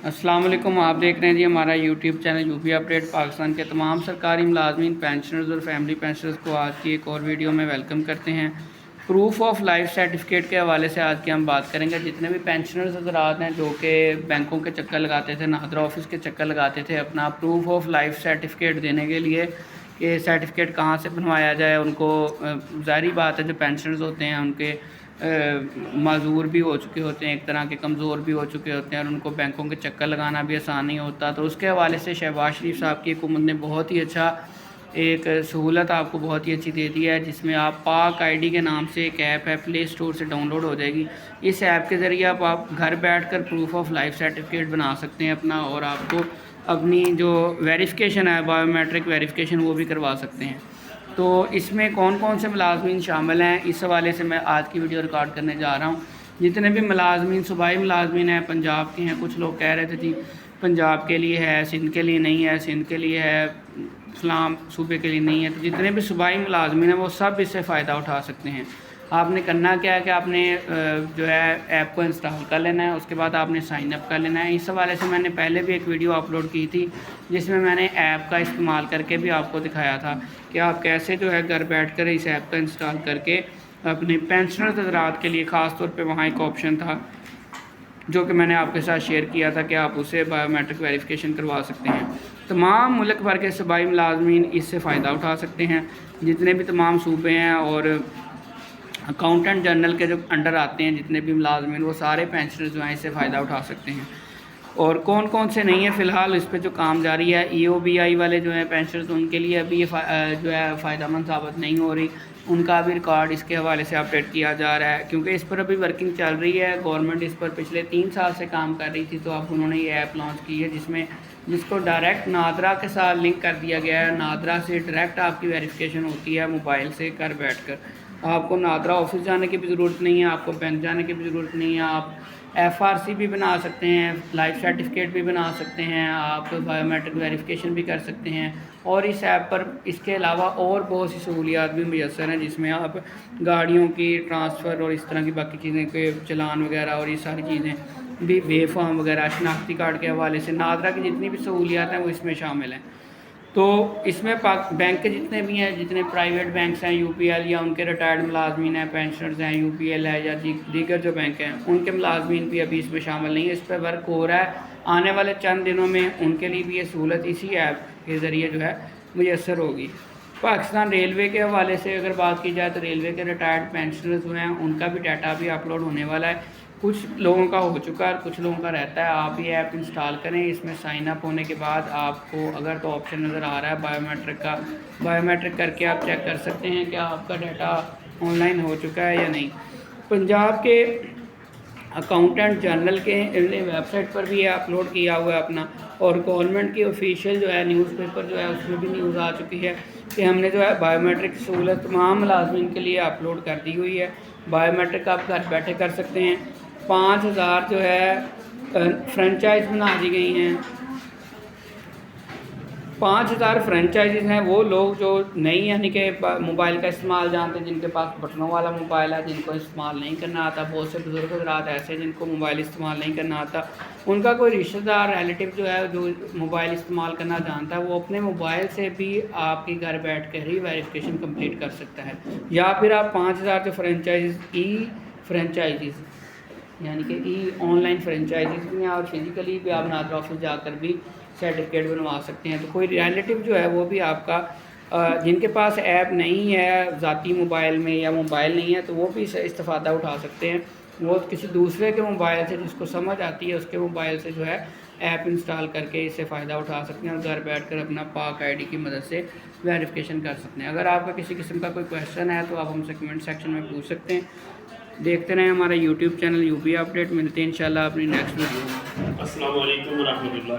अस्सलाम वालेकुम। आप देख रहे हैं जी हमारा YouTube channel UP update. Pakistan के तमाम सरकारी मुलाजमीन, पेंशनर्स और फैमिली पेंशनर्स को आज की एक और वीडियो में वेलकम करते हैं। प्रूफ ऑफ लाइफ सर्टिफिकेट के हवाले से आज की हम बात करेंगे। जितने भी पेंशनर्स हज़रात हैं जो कि बैंकों के चक्कर लगाते थे, नादरा ऑफिस के चक्कर लगाते थे अपना प्रूफ ऑफ लाइफ सर्टिफिकेट देने के लिए कि सर्टिफिकेट कहाँ से बनवाया जाए, उनको ज़ाहिर बात है जो पेंशनर्स होते हैं उनके माजूर भी हो चुके होते हैं, एक तरह के कमज़ोर भी हो चुके होते हैं और उनको बैंकों के चक्कर लगाना भी आसान नहीं होता। तो उसके हवाले से शहबाज शरीफ साहब की हुकूमत ने बहुत ही अच्छा एक सहूलत आपको बहुत ही अच्छी दे दी है, जिसमें आप पाक आईडी के नाम से एक ऐप है, प्ले स्टोर से डाउनलोड हो जाएगी। इस ऐप के ज़रिए आप घर बैठकर प्रूफ ऑफ लाइफ सर्टिफिकेट बना सकते हैं अपना, और आपको अपनी जो वेरिफिकेशन है, बायोमेट्रिक वेरिफिकेशन, वो भी करवा सकते हैं। तो इसमें कौन कौन से मुलाजमीन शामिल हैं, इस हवाले से मैं आज की वीडियो रिकॉर्ड करने जा रहा हूँ। जितने भी मुलाजमीन सूबाई मुलाजमीन हैं, पंजाब के हैं, कुछ लोग कह रहे थे जी पंजाब के लिए है, सिंध के लिए नहीं है, सिंध के लिए है, फलाम सूबे के लिए नहीं है। तो जितने भी सूबाई मुलाजमीन हैं वो सब इससे फ़ायदा उठा सकते हैं। आपने करना क्या है कि आपने जो है ऐप को इंस्टॉल कर लेना है, उसके बाद आपने साइन अप कर लेना है। इस हवाले से मैंने पहले भी एक वीडियो अपलोड की थी जिसमें मैंने ऐप का इस्तेमाल करके भी आपको दिखाया था कि आप कैसे जो है घर बैठकर इस ऐप का इंस्टॉल करके अपने पेंशनर्स हज़रात के लिए ख़ास तौर पे वहाँ एक ऑप्शन था जो कि मैंने आपके साथ शेयर किया था कि आप उसे बायोमेट्रिक वेरिफिकेशन करवा सकते हैं। तमाम मुल्क भर के सूबाई मुलाजमीन इससे फ़ायदा उठा सकते हैं। जितने भी तमाम सूबे हैं और अकाउंटेंट जनरल के जो अंडर आते हैं जितने भी मुलाजमीन, वो सारे पेंशनर्स जो हैं इससे फ़ायदा उठा सकते हैं। और कौन कौन से नहीं है, फ़िलहाल इस पर जो काम जारी है, EOBI वाले जो हैं पेंशनर्स, उनके लिए अभी ये जो है फ़ायदेमंद साबित नहीं हो रही, उनका भी रिकॉर्ड इसके हवाले से अपडेट किया जा रहा है क्योंकि इस पर अभी वर्किंग चल रही है। गवर्नमेंट इस पर पिछले 3 साल से काम कर रही थी, तो अब उन्होंने ये ऐप लॉन्च की है जिसको डायरेक्ट नादरा के साथ लिंक कर दिया गया है। नादरा से डायरेक्ट आपकी वेरिफिकेशन होती है मोबाइल से घर बैठकर। आपको नादरा ऑफिस जाने की भी ज़रूरत नहीं है, आपको बैंक जाने की भी ज़रूरत नहीं है। आप FRC भी बना सकते हैं, लाइफ सर्टिफिकेट भी बना सकते हैं, आप बायोमेट्रिक वेरिफिकेशन भी कर सकते हैं। और इस ऐप पर इसके अलावा और बहुत सी सहूलियात भी मुयसर हैं जिसमें आप गाड़ियों की ट्रांसफ़र और इस तरह की बाकी चीज़ें के चलान वगैरह और ये सारी चीज़ें भी, वे फॉर्म वगैरह, शनाख्ती कार्ड के हवाले से नादरा की जितनी भी सहूलियात हैं वो इसमें शामिल हैं। तो इसमें बैंक के जितने भी हैं, जितने प्राइवेट बैंक्स हैं, UPL या उनके रिटायर्ड मुलाजमीन हैं, पेंशनर्स हैं, UPL है या दीगर जो बैंक हैं, उनके मुलाजमीन भी अभी इसमें शामिल नहीं है। इस पर वर्क हो रहा है, आने वाले चंद दिनों में उनके लिए भी ये सहूलत इसी ऐप के ज़रिए जो है मुयसर होगी। पाकिस्तान रेलवे के हवाले से अगर बात की जाए तो रेलवे के रिटायर्ड पेंशनर्स जो हैं उनका भी डाटा भी अपलोड होने वाला है। कुछ लोगों का हो चुका है, कुछ लोगों का रहता है। आप ये ऐप इंस्टॉल करें, इसमें साइन अप होने के बाद आपको अगर तो ऑप्शन नज़र आ रहा है बायोमेट्रिक का, बायोमेट्रिक करके आप चेक कर सकते हैं कि आपका डाटा ऑनलाइन हो चुका है या नहीं। पंजाब के अकाउंटेंट जनरल के वेबसाइट पर भी ये अपलोड किया हुआ है अपना, और गवर्नमेंट की ऑफिशियल जो है न्यूज़पेपर जो है उसमें भी न्यूज़ आ चुकी है कि हमने जो है बायोमेट्रिक सहूलत तमाम मुलाजमीन के लिए अपलोड कर दी हुई है। बायोमेट्रिक आप घर बैठे कर सकते हैं। 5000 जो है फ्रेंचाइज बना दी गई हैं। 5000 फ्रेंचाइजीज़ हैं। वो लोग जो नहीं यानी कि मोबाइल का इस्तेमाल जानते हैं, जिनके पास बटनों वाला मोबाइल है, जिनको इस्तेमाल नहीं करना आता, बहुत से बुज़ुर्ग हज़रात ऐसे हैं जिनको मोबाइल इस्तेमाल नहीं करना आता, उनका कोई रिश्तेदार रिलेटिव जो है जो मोबाइल इस्तेमाल करना जानता है, वो अपने मोबाइल से भी आपके घर बैठ कर ही वेरिफिकेशन कंप्लीट कर सकता है। या फिर आप 5000 जो फ्रेंचाइजीज़ यानी कि ऑनलाइन फ्रेंचाइजीज़ भी हैं, और फिज़िकली भी आप नादरा ऑफिस जाकर भी सर्टिफिकेट बनवा सकते हैं। तो कोई रिलेटिव जो है वो भी आपका जिनके पास ऐप नहीं है ज़ाती मोबाइल में या मोबाइल नहीं है, तो वो भी इससे इस्तेफ़ादा उठा सकते हैं। वो किसी दूसरे के मोबाइल से जिसको समझ आती है उसके मोबाइल से जो है ऐप इंस्टॉल करके इससे फ़ायदा उठा सकते हैं और घर बैठकर अपना पाक आईडी की मदद से वेरिफिकेशन कर सकते हैं। अगर आपका किसी किस्म का कोई क्वेश्चन है तो आप हमसे कमेंट सेक्शन में पूछ सकते हैं। देखते रहें हमारा यूट्यूब चैनल यूपी अपडेट। मिलते हैं इंशाल्लाह अपनी नेक्स्ट वीडियो में। अस्सलाम वालेकुम व रहमतुल्लाह।